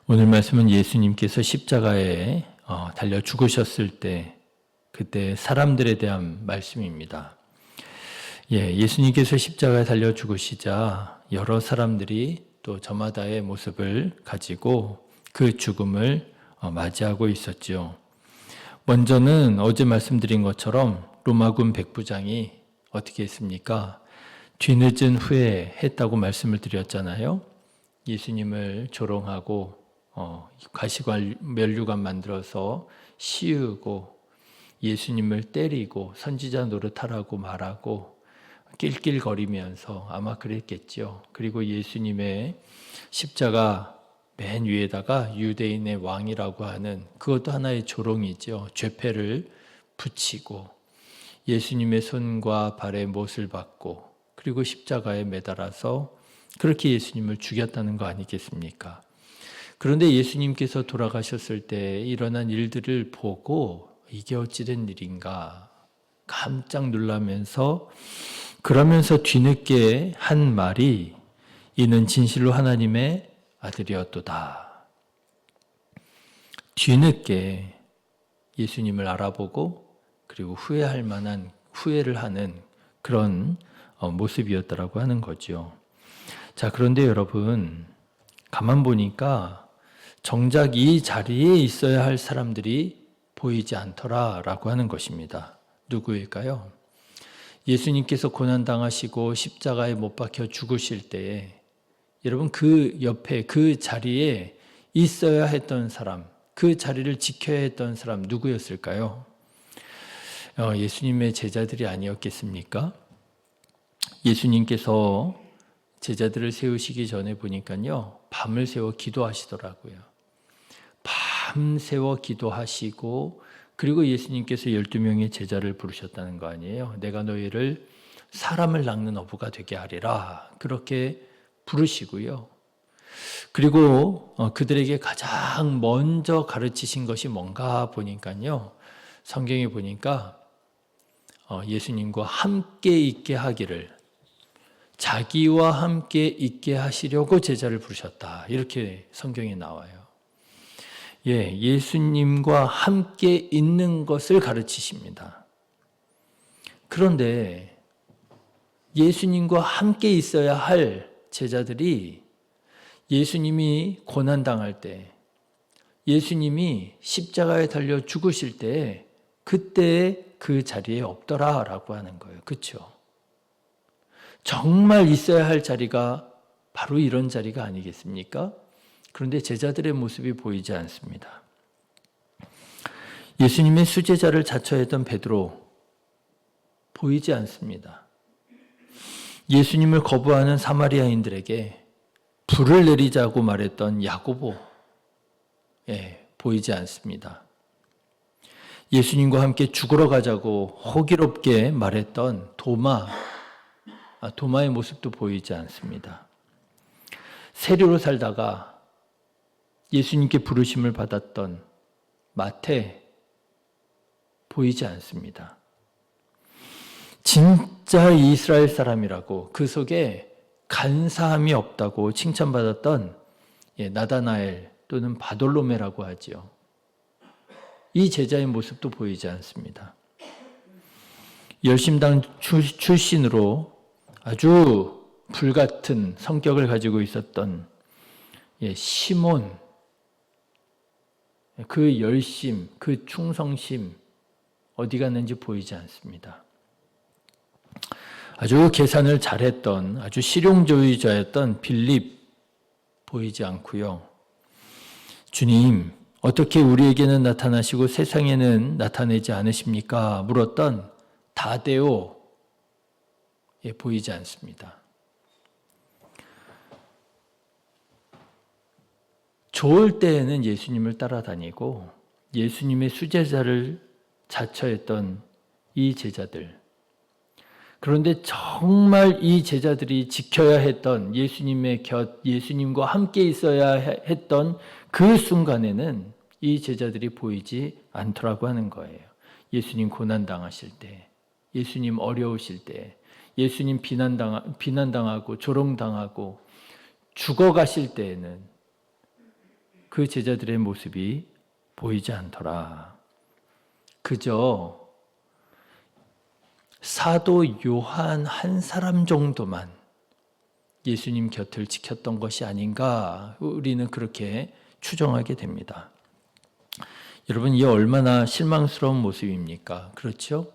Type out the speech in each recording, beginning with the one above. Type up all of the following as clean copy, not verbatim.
오늘 말씀은 예수님께서 십자가에 달려 죽으셨을 때 그때 사람들에 대한 말씀입니다. 예수님께서 십자가에 달려 죽으시자 여러 사람들이 또 저마다의 모습을 가지고 그 죽음을 맞이하고 있었죠. 먼저는 어제 말씀드린 것처럼 로마군 백부장이 어떻게 했습니까? 뒤늦은 후에 했다고 말씀을 드렸잖아요. 예수님을 조롱하고 가시관 면류관 만들어서 씌우고 예수님을 때리고 선지자 노릇하라고 말하고 낄낄거리면서 아마 그랬겠죠. 그리고 예수님의 십자가 맨 위에다가 유대인의 왕이라고 하는 그것도 하나의 조롱이죠. 죄패를 붙이고 예수님의 손과 발에 못을 박고 그리고 십자가에 매달아서 그렇게 예수님을 죽였다는 거 아니겠습니까? 그런데 예수님께서 돌아가셨을 때 일어난 일들을 보고 이게 어찌된 일인가 깜짝 놀라면서 그러면서 뒤늦게 한 말이 이는 진실로 하나님의 아들이었도다. 뒤늦게 예수님을 알아보고 그리고 후회할 만한 후회를 하는 그런 모습이었다라고 하는 거죠. 자, 그런데 여러분 가만 보니까 정작 이 자리에 있어야 할 사람들이 보이지 않더라라고 하는 것입니다. 누구일까요? 예수님께서 고난당하시고 십자가에 못 박혀 죽으실 때에 여러분 그 옆에 그 자리에 있어야 했던 사람, 그 자리를 지켜야 했던 사람 누구였을까요? 예수님의 제자들이 아니었겠습니까? 예수님께서 제자들을 세우시기 전에 보니까요, 밤을 새워 기도하시더라고요. 밤새워 기도하시고 그리고 예수님께서 12명의 제자를 부르셨다는 거 아니에요. 내가 너희를 사람을 낚는 어부가 되게 하리라. 그렇게 부르시고요. 그리고 그들에게 가장 먼저 가르치신 것이 뭔가 보니까요. 성경에 보니까 예수님과 함께 있게 하기를 자기와 함께 있게 하시려고 제자를 부르셨다. 이렇게 성경에 나와요. 예수님과 함께 있는 것을 가르치십니다. 그런데 예수님과 함께 있어야 할 제자들이 예수님이 고난당할 때, 예수님이 십자가에 달려 죽으실 때 그때 그 자리에 없더라라고 하는 거예요. 그렇죠? 정말 있어야 할 자리가 바로 이런 자리가 아니겠습니까? 그런데 제자들의 모습이 보이지 않습니다. 예수님의 수제자를 자처했던 베드로 보이지 않습니다. 예수님을 거부하는 사마리아인들에게 불을 내리자고 말했던 야고보 보이지 않습니다. 예수님과 함께 죽으러 가자고 호기롭게 말했던 도마의 모습도 보이지 않습니다. 세리로 살다가 예수님께 부르심을 받았던 마태 보이지 않습니다. 진짜 이스라엘 사람이라고 그 속에 간사함이 없다고 칭찬받았던 나다나엘 또는 바돌로메라고 하지요. 이 제자의 모습도 보이지 않습니다. 열심당 출신으로 아주 불같은 성격을 가지고 있었던 시몬, 그 열심, 그 충성심 어디 갔는지 보이지 않습니다. 아주 계산을 잘했던 아주 실용주의자였던 빌립 보이지 않고요. 주님, 어떻게 우리에게는 나타나시고 세상에는 나타내지 않으십니까? 물었던 다데오 보이지 않습니다. 좋을 때에는 예수님을 따라다니고 예수님의 수제자를 자처했던 이 제자들. 그런데 정말 이 제자들이 지켜야 했던 예수님의 곁, 예수님과 함께 있어야 했던 그 순간에는 이 제자들이 보이지 않더라고 하는 거예요. 예수님 고난당하실 때, 예수님 어려우실 때, 예수님 비난당하고 조롱당하고 죽어가실 때에는 그 제자들의 모습이 보이지 않더라. 그저 사도 요한 한 사람 정도만 예수님 곁을 지켰던 것이 아닌가 우리는 그렇게 추정하게 됩니다. 여러분, 이 얼마나 실망스러운 모습입니까? 그렇죠?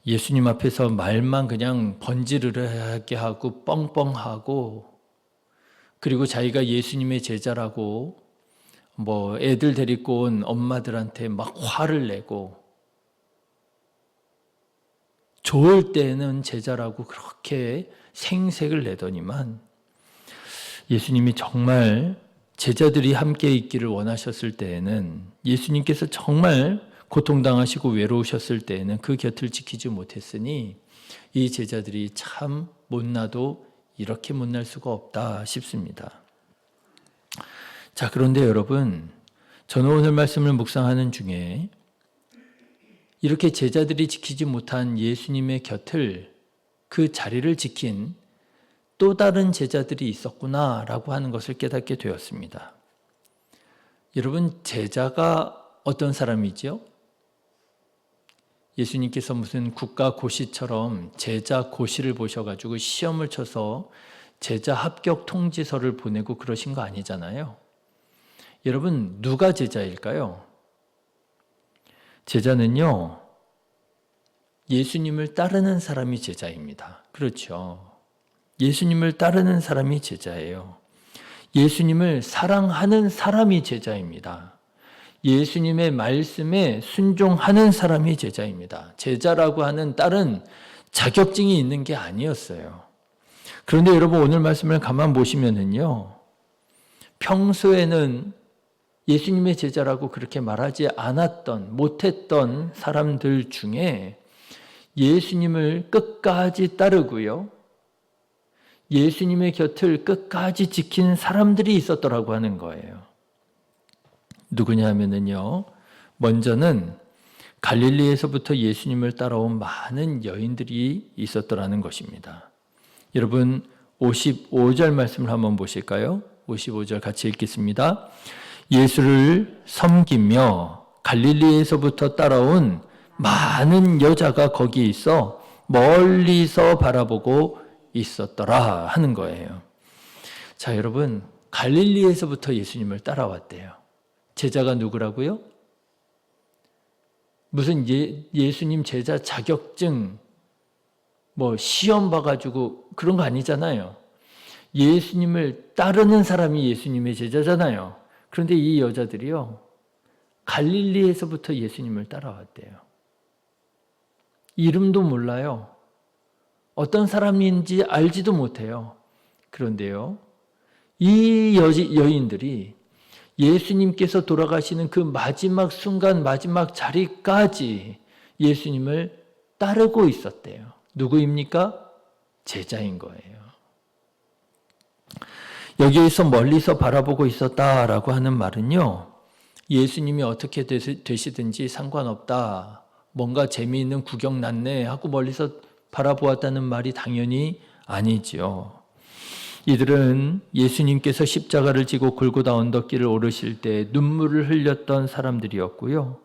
예수님 앞에서 말만 그냥 번지르르하게 하고 뻥뻥하고, 그리고 자기가 예수님의 제자라고 애들 데리고 온 엄마들한테 막 화를 내고, 좋을 때는 제자라고 그렇게 생색을 내더니만, 예수님이 정말 제자들이 함께 있기를 원하셨을 때에는, 예수님께서 정말 고통당하시고 외로우셨을 때에는 그 곁을 지키지 못했으니 이 제자들이 참 못나도 이렇게 못날 수가 없다 싶습니다. 자, 그런데 여러분, 저는 오늘 말씀을 묵상하는 중에 이렇게 제자들이 지키지 못한 예수님의 곁을, 그 자리를 지킨 또 다른 제자들이 있었구나라고 하는 것을 깨닫게 되었습니다. 여러분, 제자가 어떤 사람이죠? 예수님께서 무슨 국가 고시처럼 제자 고시를 보셔가지고 시험을 쳐서 제자 합격 통지서를 보내고 그러신 거 아니잖아요. 여러분, 누가 제자일까요? 제자는요, 예수님을 따르는 사람이 제자입니다. 그렇죠. 예수님을 따르는 사람이 제자예요. 예수님을 사랑하는 사람이 제자입니다. 예수님의 말씀에 순종하는 사람이 제자입니다. 제자라고 하는 딸은 자격증이 있는 게 아니었어요. 그런데 여러분, 오늘 말씀을 가만 보시면은요, 평소에는 예수님의 제자라고 그렇게 말하지 않았던, 못했던 사람들 중에 예수님을 끝까지 따르고요, 예수님의 곁을 끝까지 지킨 사람들이 있었더라고 하는 거예요. 누구냐 하면은요, 먼저는 갈릴리에서부터 예수님을 따라온 많은 여인들이 있었더라는 것입니다. 여러분, 55절 말씀을 한번 보실까요? 55절 같이 읽겠습니다. 예수를 섬기며 갈릴리에서부터 따라온 많은 여자가 거기에 있어 멀리서 바라보고 있었더라 하는 거예요. 자, 여러분, 갈릴리에서부터 예수님을 따라왔대요. 제자가 누구라고요? 무슨 예수님 제자 자격증 시험 봐가지고 그런 거 아니잖아요. 예수님을 따르는 사람이 예수님의 제자잖아요. 그런데 이 여자들이요, 갈릴리에서부터 예수님을 따라왔대요. 이름도 몰라요. 어떤 사람인지 알지도 못해요. 그런데요, 이 여인들이 예수님께서 돌아가시는 그 마지막 순간, 마지막 자리까지 예수님을 따르고 있었대요. 누구입니까? 제자인 거예요. 여기에서 멀리서 바라보고 있었다라고 하는 말은요, 예수님이 어떻게 되시든지 상관없다, 뭔가 재미있는 구경 났네 하고 멀리서 바라보았다는 말이 당연히 아니죠. 이들은 예수님께서 십자가를 지고 골고다 언덕길을 오르실 때 눈물을 흘렸던 사람들이었고요.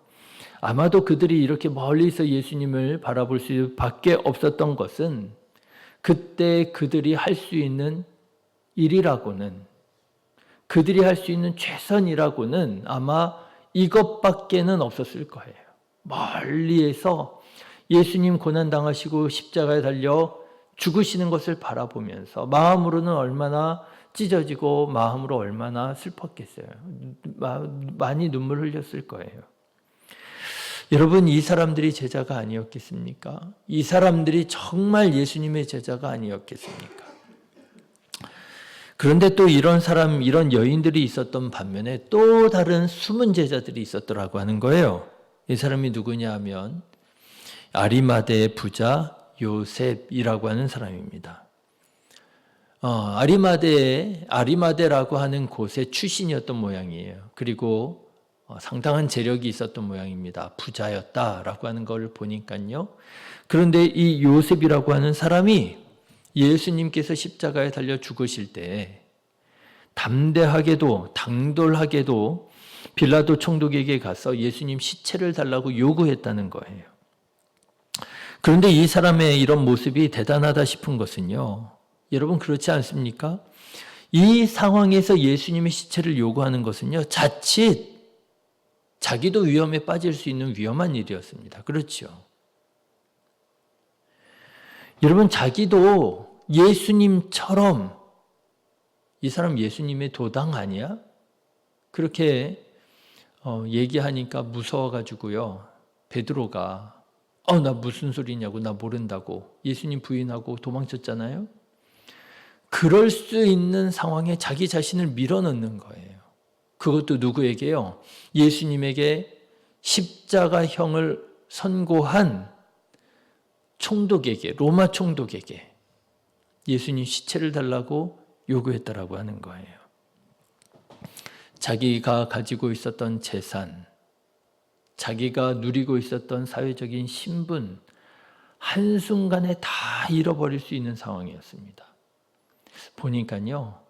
아마도 그들이 이렇게 멀리서 예수님을 바라볼 수밖에 없었던 것은 그때 그들이 할 수 있는 일이라고는, 그들이 할 수 있는 최선이라고는 아마 이것밖에는 없었을 거예요. 멀리에서 예수님 고난당하시고 십자가에 달려 죽으시는 것을 바라보면서 마음으로는 얼마나 찢어지고 마음으로 얼마나 슬펐겠어요. 많이 눈물 흘렸을 거예요. 여러분, 이 사람들이 제자가 아니었겠습니까? 이 사람들이 정말 예수님의 제자가 아니었겠습니까? 그런데 또 이런 여인들이 있었던 반면에 또 다른 숨은 제자들이 있었더라고 하는 거예요. 이 사람이 누구냐 하면 아리마대의 부자 요셉이라고 하는 사람입니다. 아리마대라고 하는 곳의 출신이었던 모양이에요. 그리고 상당한 재력이 있었던 모양입니다. 부자였다라고 하는 걸 보니까요. 그런데 이 요셉이라고 하는 사람이 예수님께서 십자가에 달려 죽으실 때 담대하게도 당돌하게도 빌라도 총독에게 가서 예수님 시체를 달라고 요구했다는 거예요. 그런데 이 사람의 이런 모습이 대단하다 싶은 것은요, 여러분 그렇지 않습니까? 이 상황에서 예수님의 시체를 요구하는 것은요, 자칫 자기도 위험에 빠질 수 있는 위험한 일이었습니다. 그렇죠? 여러분, 자기도 예수님처럼, 이 사람 예수님의 도당 아니야? 그렇게 얘기하니까 무서워가지고요, 베드로가 나 무슨 소리냐고, 나 모른다고 예수님 부인하고 도망쳤잖아요. 그럴 수 있는 상황에 자기 자신을 밀어넣는 거예요. 그것도 누구에게요? 예수님에게 십자가형을 선고한 총독에게, 로마 총독에게 예수님 시체를 달라고 요구했다라고 하는 거예요. 자기가 가지고 있었던 재산, 자기가 누리고 있었던 사회적인 신분, 한순간에 다 잃어버릴 수 있는 상황이었습니다. 보니까요,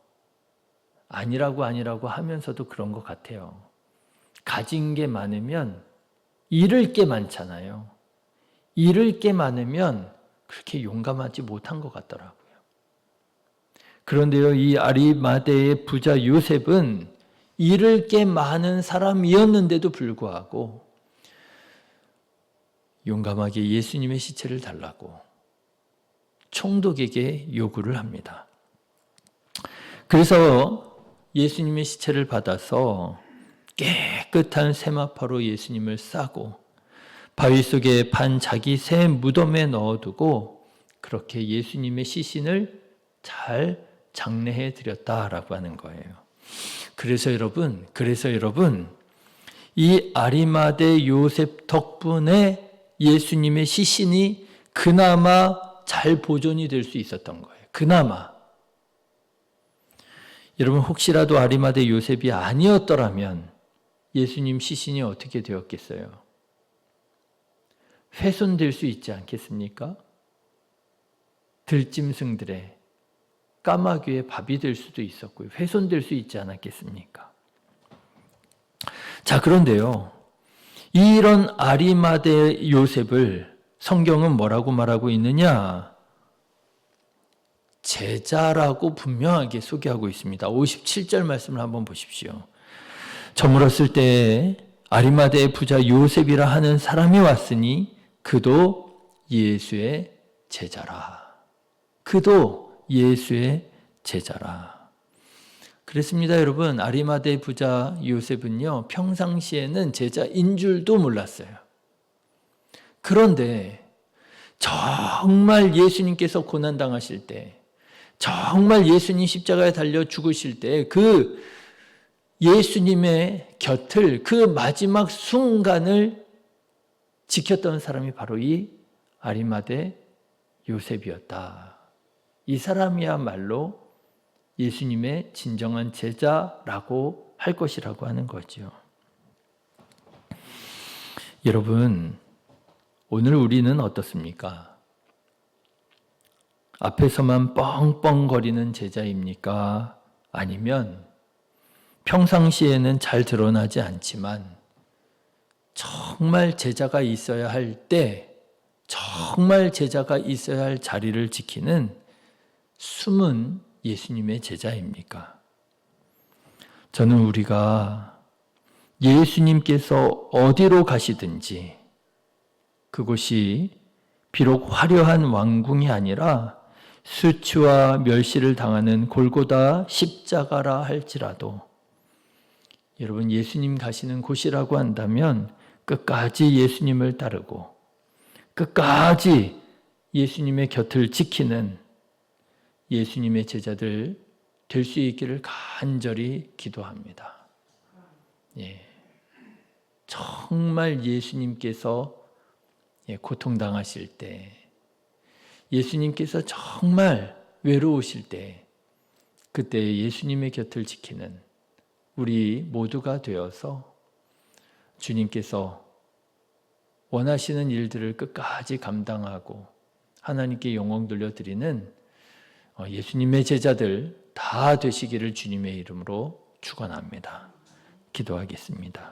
아니라고 하면서도 그런 것 같아요. 가진 게 많으면 잃을 게 많잖아요. 잃을 게 많으면 그렇게 용감하지 못한 것 같더라고요. 그런데요, 이 아리마대의 부자 요셉은 잃을 게 많은 사람이었는데도 불구하고 용감하게 예수님의 시체를 달라고 총독에게 요구를 합니다. 그래서 예수님의 시체를 받아서 깨끗한 세마포로 예수님을 싸고 바위 속에 판 자기 새 무덤에 넣어두고 그렇게 예수님의 시신을 잘 장례해 드렸다라고 하는 거예요. 그래서 여러분, 이 아리마대 요셉 덕분에 예수님의 시신이 그나마 잘 보존이 될 수 있었던 거예요. 그나마. 여러분, 혹시라도 아리마대 요셉이 아니었더라면 예수님 시신이 어떻게 되었겠어요? 훼손될 수 있지 않겠습니까? 들짐승들의 까마귀의 밥이 될 수도 있었고요. 훼손될 수 있지 않았겠습니까? 자, 그런데요, 이런 아리마대 요셉을 성경은 뭐라고 말하고 있느냐? 제자라고 분명하게 소개하고 있습니다. 57절 말씀을 한번 보십시오. 저물었을 때 아리마대의 부자 요셉이라 하는 사람이 왔으니 그도 예수의 제자라. 그도 예수의 제자라. 그랬습니다, 여러분. 아리마대 부자 요셉은요, 평상시에는 제자인 줄도 몰랐어요. 그런데 정말 예수님께서 고난당하실 때, 정말 예수님 십자가에 달려 죽으실 때 그 예수님의 곁을, 그 마지막 순간을 지켰던 사람이 바로 이 아리마대 요셉이었다. 이 사람이야말로 예수님의 진정한 제자라고 할 것이라고 하는 거죠. 여러분, 오늘 우리는 어떻습니까? 앞에서만 뻥뻥거리는 제자입니까? 아니면 평상시에는 잘 드러나지 않지만 정말 제자가 있어야 할 때, 정말 제자가 있어야 할 자리를 지키는 숨은 예수님의 제자입니까? 저는 우리가 예수님께서 어디로 가시든지 그곳이 비록 화려한 왕궁이 아니라 수치와 멸시를 당하는 골고다 십자가라 할지라도 여러분, 예수님 가시는 곳이라고 한다면 끝까지 예수님을 따르고 끝까지 예수님의 곁을 지키는 예수님의 제자들 될 수 있기를 간절히 기도합니다. 예. 정말 예수님께서 고통당하실 때, 예수님께서 정말 외로우실 때, 그때 예수님의 곁을 지키는 우리 모두가 되어서 주님께서 원하시는 일들을 끝까지 감당하고 하나님께 영광 돌려드리는 예수님의 제자들 다 되시기를 주님의 이름으로 축원합니다. 기도하겠습니다.